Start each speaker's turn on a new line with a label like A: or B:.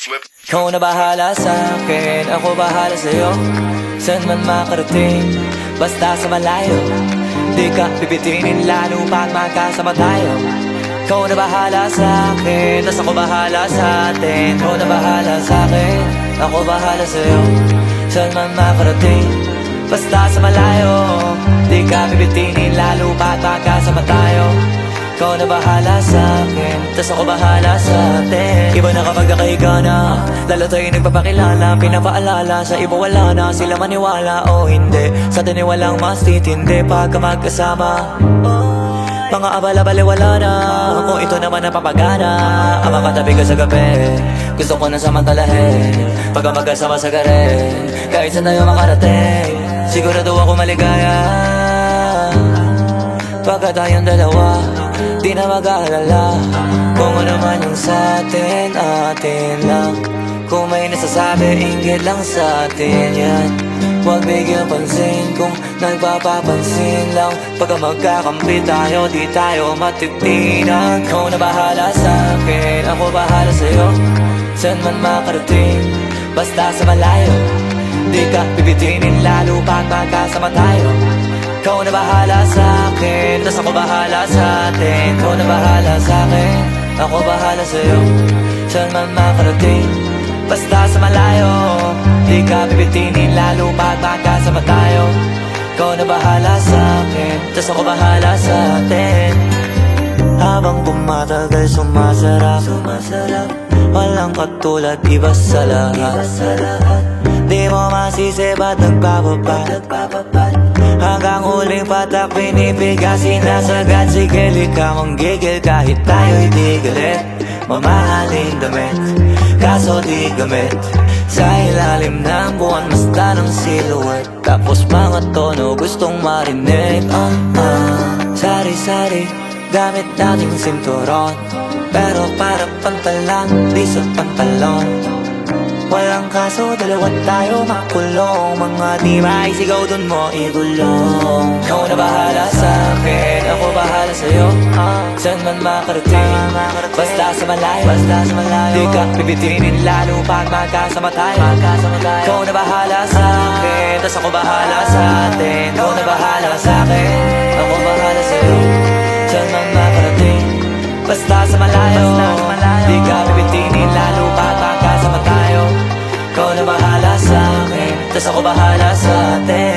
A: Ikaw na bahala sa'kin, ako bahala sa'yo. Saan man makarating, basta sa malayo. Di ka pipitinin lalo pag magkasama tayo. Ikaw na bahala sa'kin, tas ako bahala sa'tin. Ikaw na bahala sa'kin, ako bahala sa'yo. Saan man makarating, basta sa malayo. Di ka pipitinin lalo pag magkasama tayo. Ikaw na bahala sa'kin, tas ako bahala sa'tin. Iba na kapag nakahiga na, lalo tayo nagpapakilala. Pinapaalala sa iba wala na, sila maniwala o hindi. Sa atin ay walang mas titindi pagka magkasama. Mga abala-bali wala na, kung ito naman ang papagana. Ang makatabi ka sa gabi, gusto ko na samantalahin. Pagka magkasama sa garin, kahit saan tayo makarating, sigurado ako maligaya. Pagka tayong dalawa, di na mag-aalala kung ano man yung sa'tin, atin lang. Kung may nasasabi, inggit lang sa'tin yan. Huwag bigyan pansin kung nagpapapansin lang. Pagka magkakampi tayo, di tayo matitinan. Ikaw na bahala sa'kin, ako bahala sa'yo. Saan man makarating, basta sa malayo. Di ka pipitinin lalo pag magkasama tayo. Ikaw na bahala sa'kin, tas ako bahala sa'tin. Ikaw na bahala sa'kin, ako bahala sa'yo. Saan man makarating, basta sa malayo. Di ka pipitinin lalo pag magkasama tayo. Ikaw na bahala sa'kin, tas ako bahala sa'tin. Habang tumatagal sumasarap, walang katulad, iba sa lahat. Di mo masisi ba't nagpapapad. Hanggang huling patak pinipiga, sinasagad. Sige lika mong gigil kahit tayo'y di galit. Mamahaling damit, kaso di gamit. Sa ilalim ng buwan, basta ng silhouette. Tapos mga tono gustong marinig. Sari-sari, gamit nating sinturon. Pero para pantalan, di sa pantalon. Walang kaso, dalawa tayo makulong. Mga di maisigaw dun mo igulong. Ikaw na bahala sa'kin, ako bahala sa'yo. Saan man makarating, basta sa malayo. Di ka pipitinin lalo pag magkasama tayo. Ikaw na bahala sa'kin, tas ako bahala sa'tin. Ikaw na bahala sa'kin, ako bahala sa'yo. Saan man makarating, basta sa malayo. Di ka pipitinin lalo pag magkasama tayo. Ikaw na bahala sa'kin, tas ako bahala sa'tin.